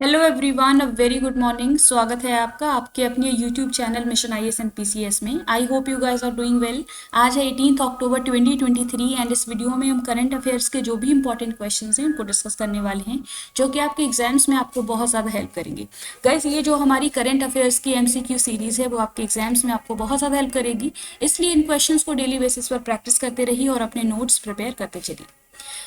Hello everyone, a very good morning. स्वागत है आपका आपके अपने YouTube channel mission IAS and PCS में। I hope you guys are doing well. आज है 18 अक्टूबर 2023 एंड इस वीडियो में हम करंट अफेयर्स के जो भी इंपॉर्टेंट क्वेश्चंस हैं उनको डिस्कस करने वाले हैं, जो कि आपके एग्जाम्स में आपको बहुत ज़्यादा हेल्प करेंगे। गाइस, ये जो हमारी करंट अफेयर्स की एमसीक्यू सीरीज़ है वो आपके एग्जाम्स में आपको बहुत ज़्यादा हेल्प करेगी। इसलिए इन क्वेश्चंस को डेली बेसिस पर प्रैक्टिस करते रहिए और अपने नोट्स प्रिपेयर करते चलिए।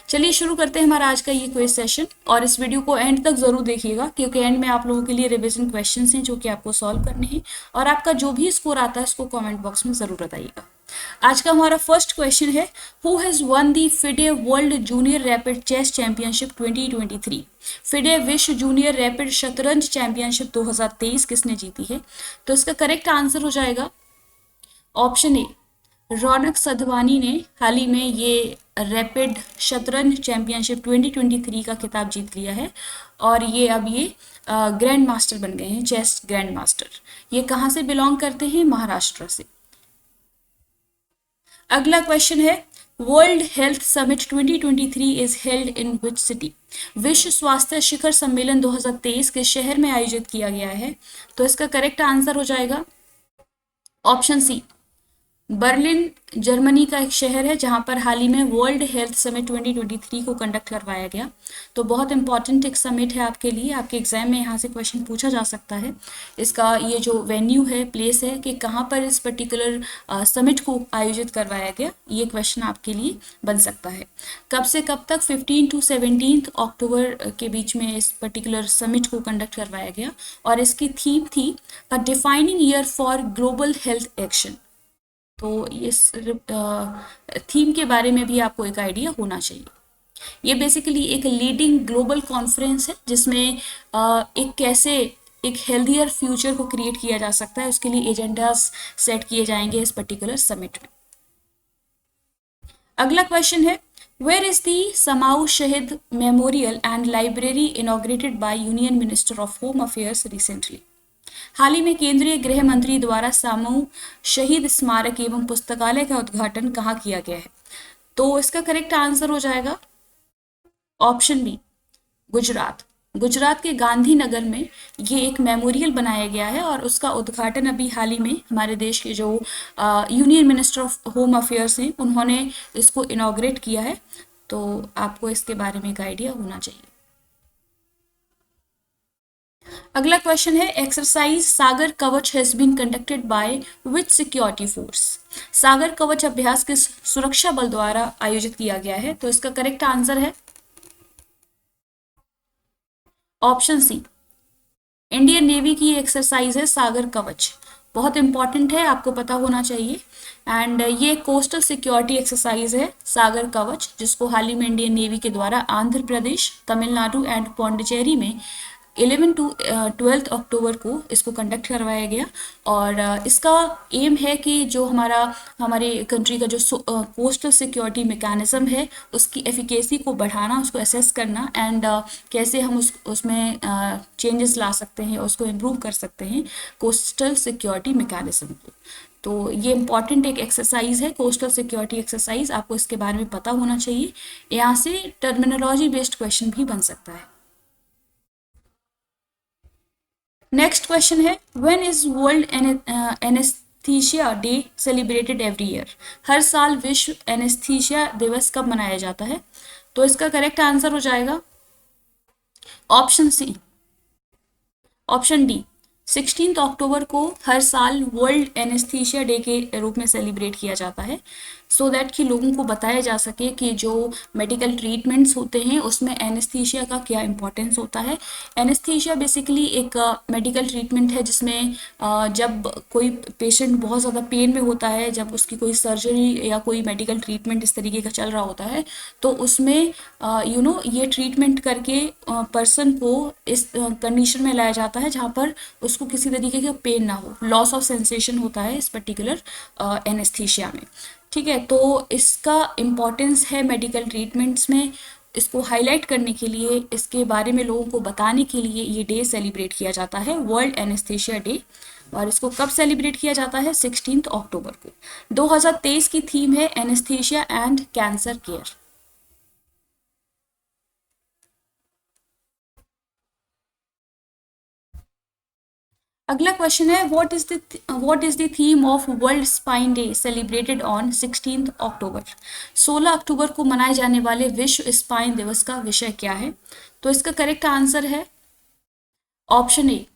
चलिए शुरू करते हैं हमारा आज का ये क्विज सेशन, और इस वीडियो को एंड तक जरूर देखिएगा क्योंकि एंड में आप लोगों के लिए रिवीजन क्वेश्चंस हैं जो कि आपको सॉल्व करने हैं। और आपका जो भी स्कोर आता है उसको कमेंट बॉक्स में जरूर बताइएगा। आज का हमारा फर्स्ट क्वेश्चन है, who has won the FIDE world junior rapid chess championship 2023। FIDE विश्व जूनियर रैपिड शतरंज चैंपियनशिप 2023 किसने जीती है? तो इसका करेक्ट आंसर हो जाएगा ऑप्शन ए, रौनक सधवानी ने हाल ही में ये रैपिड शतरंज चैंपियनशिप 2023 का खिताब जीत लिया है। और ये ग्रैंड मास्टर बन गए हैं, चेस ग्रैंड मास्टर। ये कहाँ से बिलोंग करते हैं? महाराष्ट्र से। अगला क्वेश्चन है, world health summit 2023 is held in which city. विश्व स्वास्थ्य शिखर सम्मेलन 2023 के शहर में आयोजित किया गया है? तो इसका करेक्ट आंसर हो जाएगा ऑप्शन सी, बर्लिन जर्मनी का एक शहर है जहां पर हाल ही में वर्ल्ड हेल्थ समिट 2023 को कंडक्ट करवाया गया। तो बहुत इंपॉर्टेंट एक समिट है आपके लिए, आपके एग्जाम में यहाँ से क्वेश्चन पूछा जा सकता है। इसका ये जो वेन्यू है, प्लेस है कि कहाँ पर इस पर्टिकुलर समिट को आयोजित करवाया गया, ये क्वेश्चन आपके लिए बन सकता है। कब से कब तक? 15 टू 17 अक्टूबर के बीच में इस पर्टिकुलर समिट को कंडक्ट करवाया गया। और इसकी थीम थी a defining year for global health action. तो इस थीम के बारे में भी आपको एक आइडिया होना चाहिए। ये बेसिकली एक लीडिंग ग्लोबल कॉन्फ्रेंस है जिसमें एक कैसे एक हेल्दियर फ्यूचर को क्रिएट किया जा सकता है, उसके लिए एजेंडास सेट किए जाएंगे इस पर्टिकुलर समिट में। अगला क्वेश्चन है, where is the Samau Shaheed memorial and library inaugurated by union minister of home affairs recently. हाल ही में केंद्रीय गृह मंत्री द्वारा सामूहिक शहीद स्मारक एवं पुस्तकालय का उद्घाटन कहाँ किया गया है? तो इसका करेक्ट आंसर हो जाएगा ऑप्शन बी, गुजरात। गुजरात के गांधीनगर में ये एक मेमोरियल बनाया गया है और उसका उद्घाटन अभी हाल ही में हमारे देश के जो union minister of home affairs हैं उन्होंने इसको इनॉग्रेट किया है। तो आपको इसके बारे में एक आइडिया होना चाहिए। अगला क्वेश्चन है, exercise Sagar Kavach has been conducted by which security force. Sagar Kavach अभ्यास किस सुरक्षा बल द्वारा आयोजित किया गया है? तो इसका करेक्ट आंसर है ऑप्शन सी, इंडियन नेवी की एक्सरसाइज है सागर कवच। बहुत इंपॉर्टेंट है, आपको पता होना चाहिए। एंड ये कोस्टल सिक्योरिटी एक्सरसाइज है सागर कवच, जिसको हाल ही में इंडियन नेवी के द्वारा आंध्र प्रदेश, तमिलनाडु एंड पौंडीचेरी में 11 टू 12 अक्टूबर को इसको कंडक्ट करवाया गया। और इसका एम है कि जो हमारे कंट्री का जो कोस्टल सिक्योरिटी मैकेनिज्म है उसकी एफिकेसी को बढ़ाना, उसको असेस करना एंड कैसे हम उसमें चेंजेस ला सकते हैं, उसको इम्प्रूव कर सकते हैं कोस्टल सिक्योरिटी मैकेनिज्म को। तो ये इंपॉर्टेंट एक एक्सरसाइज है, कोस्टल सिक्योरिटी एक्सरसाइज। आपको इसके बारे में पता होना चाहिए। यहाँ से टर्मिनोलॉजी बेस्ड क्वेश्चन भी बन सकता है। नेक्स्ट क्वेश्चन है, when is world anaesthesia day celebrated every year. हर साल विश्व एनेस्थीसिया दिवस कब मनाया जाता है? तो इसका करेक्ट आंसर हो जाएगा ऑप्शन सी, ऑप्शन डी, 16 अक्टूबर को हर साल वर्ल्ड एनेस्थीसिया डे के रूप में सेलिब्रेट किया जाता है, सो दैट कि लोगों को बताया जा सके कि जो मेडिकल ट्रीटमेंट्स होते हैं उसमें एनेस्थीसिया का क्या इंपॉर्टेंस होता है। एनेस्थीसिया बेसिकली एक मेडिकल ट्रीटमेंट है जिसमें जब कोई पेशेंट बहुत ज़्यादा पेन में होता है, जब उसकी कोई सर्जरी या कोई मेडिकल ट्रीटमेंट इस तरीके का चल रहा होता है, तो उसमें ये ट्रीटमेंट करके पर्सन को इस कंडीशन में लाया जाता है जहाँ पर उसको किसी तरीके का पेन ना हो, लॉस ऑफ सेंसेशन होता है इस पर्टिकुलर एनेस्थीसिया में। ठीक है, तो इसका इम्पॉर्टेंस है मेडिकल ट्रीटमेंट्स में। इसको हाईलाइट करने के लिए, इसके बारे में लोगों को बताने के लिए ये डे सेलिब्रेट किया जाता है, वर्ल्ड एनेस्थीसिया डे। और इसको कब सेलिब्रेट किया जाता है? 16 अक्टूबर को। 2023 की थीम है एनेस्थीसिया एंड कैंसर केयर। अगला क्वेश्चन है what is the theme of world spine day celebrated on 16 अक्टूबर। 16 अक्टूबर को मनाए जाने वाले विश्व स्पाइन दिवस का विषय क्या है? तो इसका करेक्ट आंसर है option A,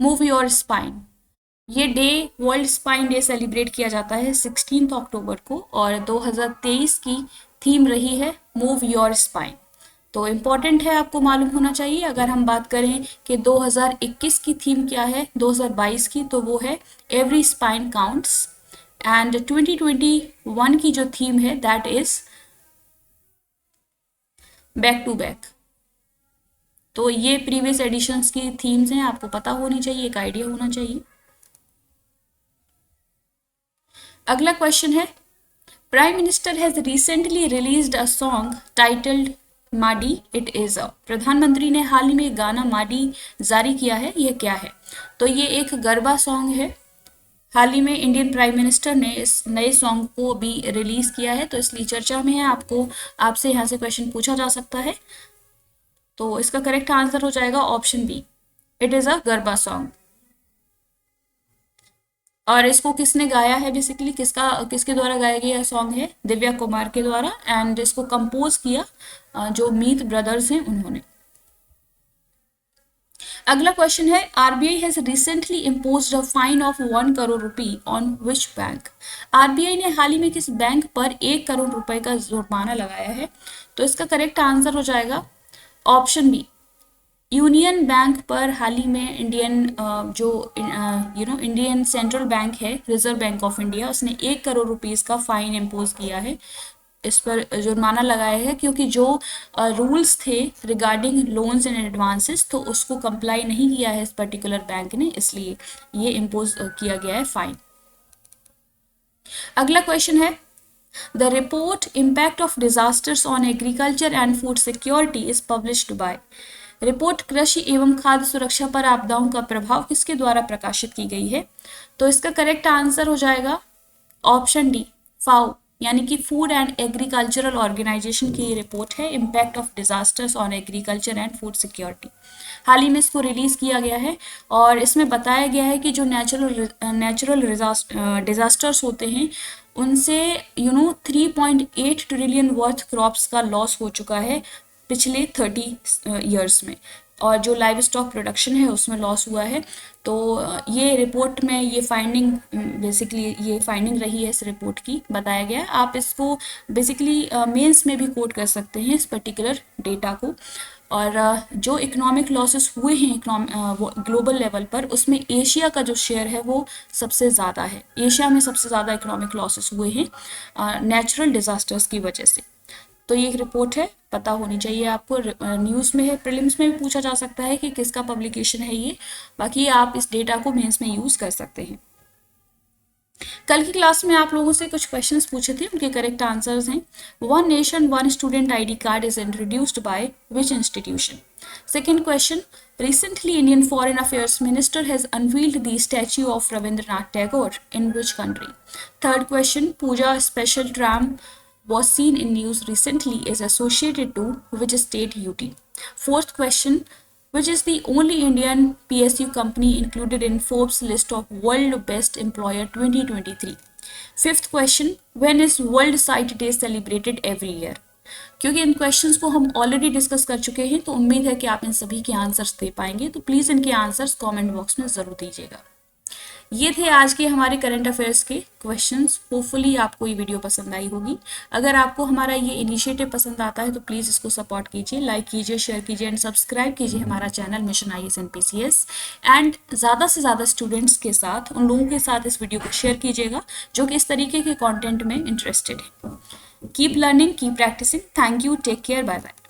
move your spine. ये day world spine day celebrate किया जाता है 16 अक्टूबर को और 2023 की थीम रही है मूव योर स्पाइन। तो इम्पॉर्टेंट है, आपको मालूम होना चाहिए। अगर हम बात करें कि 2021 की थीम क्या है 2022 की, तो वो है एवरी स्पाइन काउंट्स, एंड 2021 की जो थीम है that is back to back. तो ये प्रीवियस एडिशंस की थीम्स हैं, आपको पता होनी चाहिए, एक आइडिया होना चाहिए। अगला क्वेश्चन है prime minister has recently released a song titled माडी इट इज अ। प्रधानमंत्री ने हाल ही में गाना माडी जारी किया है, यह क्या है? तो ये एक गरबा सॉन्ग है। हाल ही में इंडियन प्राइम मिनिस्टर ने इस नए सॉन्ग को भी रिलीज किया है, तो इसलिए चर्चा में है। आपसे यहाँ से क्वेश्चन पूछा जा सकता है। तो इसका करेक्ट आंसर हो जाएगा option B, it is a garba song. और इसको किसने गाया है, बेसिकली किसके द्वारा गाया गया सॉन्ग है? दिव्या कुमार के द्वारा, एंड इसको कंपोज किया जो मीत ब्रदर्स हैं उन्होंने। अगला क्वेश्चन है RBI has recently imposed a fine of 1 crore rupee on which bank. RBI ने हाल ही में किस बैंक पर 1 करोड़ रुपए का जुर्माना लगाया है? तो इसका करेक्ट आंसर हो जाएगा ऑप्शन बी, यूनियन बैंक पर। हाल ही में इंडियन सेंट्रल बैंक है, रिजर्व बैंक ऑफ इंडिया, उसने 1 करोड़ रुपीस का फाइन इम्पोज किया है, इस पर जुर्माना लगाया है, क्योंकि जो रूल्स थे रिगार्डिंग लोन्स एंड एडवांसेस तो उसको कंप्लाई नहीं किया है इस पर्टिकुलर बैंक ने, इसलिए ये इम्पोज किया गया है फाइन। अगला क्वेश्चन है the report impact of disasters on agriculture and food security is published by. Report कृषि एवं खाद्य सुरक्षा पर आपदाओं का प्रभाव किसके द्वारा प्रकाशित की गई है? तो इसका करेक्ट आंसर हो जाएगा ऑप्शन डी, फाओ, यानी कि फूड एंड एग्रीकल्चरल ऑर्गेनाइजेशन की रिपोर्ट है impact of disasters on agriculture and food security. हाल ही में इसको रिलीज किया गया है और इसमें बताया गया है कि जो नेचुरल डिजास्टर्स होते हैं उनसे 3.8 ट्रिलियन वर्थ क्रॉप्स का लॉस हो चुका है पिछले 30 ईयर्स में, और जो लाइव स्टॉक प्रोडक्शन है उसमें लॉस हुआ है। तो ये रिपोर्ट में ये फाइंडिंग बेसिकली ये फाइंडिंग रही है, इस रिपोर्ट की बताया गया है। आप इसको बेसिकली मेंस में भी कोट कर सकते हैं इस पर्टिकुलर डेटा को। और जो इकोनॉमिक लॉसेस हुए हैं ग्लोबल लेवल पर, उसमें एशिया का जो शेयर है वो सबसे ज़्यादा है। एशिया में सबसे ज़्यादा इकोनॉमिक लॉसेस हुए हैं नेचुरल डिजास्टर्स की वजह से। तो ये एक रिपोर्ट है, पता होनी चाहिए आपको। न्यूज़ में है, प्रीलिम्स में भी पूछा जा सकता है कि किसका पब्लिकेशन है ये। बाकी आप इस डेटा को मेंस में यूज़ कर सकते हैं। कल की क्लास में आप लोगों से कुछ क्वेश्चंस पूछे थे, उनके करेक्ट आंसर्स हैं। One nation one student ID card is introduced by which institution. Second question, recently Indian Foreign Affairs Minister has unveiled the statue of Rabindranath Tagore in which country? Third question, Pooja special tram was seen in news recently is associated to which state UT? Fourth question, which is the only Indian PSU company included in Forbes list of World Best Employer 2023? Fifth question, when is World Sight Day celebrated every year? क्योंकि इन questions को हम already discuss कर चुके हैं, तो उम्मीद है कि आप इन सभी के आंसर्स दे पाएंगे। तो प्लीज़ इनके आंसर्स कमेंट बॉक्स में ज़रूर दीजिएगा। ये थे आज के हमारे करंट अफेयर्स के क्वेश्चंस। होपफुली आपको ये वीडियो पसंद आई होगी। अगर आपको हमारा ये इनिशिएटिव पसंद आता है तो प्लीज़ इसको सपोर्ट कीजिए, लाइक कीजिए, शेयर कीजिए एंड सब्सक्राइब कीजिए हमारा channel mission IAS NPCS। And ज़्यादा से ज़्यादा स्टूडेंट्स के साथ, उन लोगों के साथ इस वीडियो को शेयर कीजिएगा जो कि इस तरीके के कॉन्टेंट में इंटरेस्टेड है। Keep learning, keep practicing. Thank you. Take care. Bye bye.